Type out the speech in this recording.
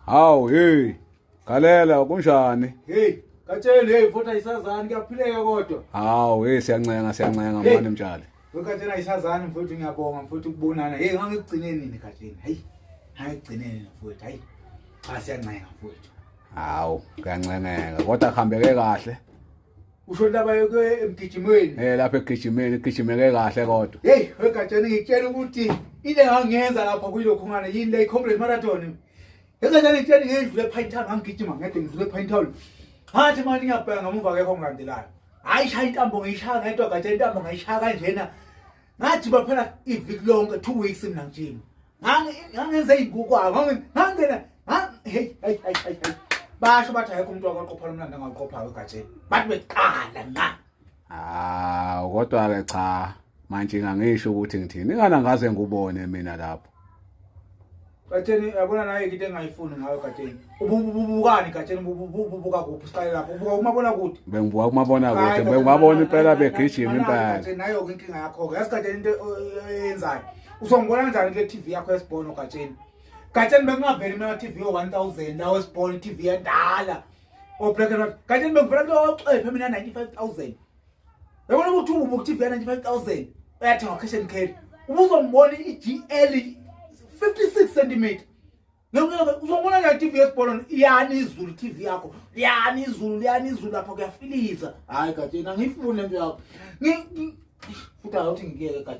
Hawu hey. Galela kunjani? Hey, Gatsheni hey futhi ayisazani kuyaphileka kodwa. Hawu hey siyancenga manje mtshali. Gatsheni ayisazani futhi ngiyabonga futhi ukubonana. Hey ngangikugcineni nini Gatsheni? Hey. Ngangikugcineni futhi. Hayi. Cha siyancenga futhi. Hawu kuyancengeka kodwa kuhambeke kahle. Usho laba emgijimweni. Lapha egijimeke kahle kodwa. Hey, Gatsheni ngikutshela ukuthi into engangenza lapha kuyilokho ngane yini le complete marathon. Gatsheni ngitshela ngedlule ePinetown ngangigijima ngede ngidlule ePinetown. Hathi manje ngiyabheka ngamuva kekho ngilandelayo. Hayi shaya intambo ngiyishaya ngedwa Gatsheni intambo ngiyishaya kanjena. Ngathi baphela iviki lonke 2 weeks mina ngijima. Ngangenza izibukwa ngangena hey. Basho bathi ayikho umuntu wakaqopha lomlando angaqopha Gatsheni. Bathi beqala na. Kodwa ke cha manje ngangisho ukuthi ngithini ingana ngaze ngubone mina lapho. Gatsheni yabona naye into engayifuni ngayo Gatsheni. Ubukani Gatsheni ububuka kuphi siqale lapho ubuka umabona kude. Bengibuka kumabona kude bengibabona impela begijima impela. Gatsheni nayo inkinga yakho ke. Yasi Gatsheni into oyenzayo. Uzongibona kanjani le TV yakho esibhono Gatsheni? Gatsheni bengingaveli mina TV yo1000 lawo esibhono TV endala. O black and white. Gatsheni bengivela lo xephe mina 95000. Yabona ukuthi ububuka TV ya 95000. Uyathenga cash and carry. Ubuzombona iGL 56 cm. Uzobona la TV esibhono iyani izulu TV yakho. Liyani izulu lapha kuyafiliza. Hayi Gatsheni angifuni nje yakho. Futhi awuthi ngiyeke Gatsheni.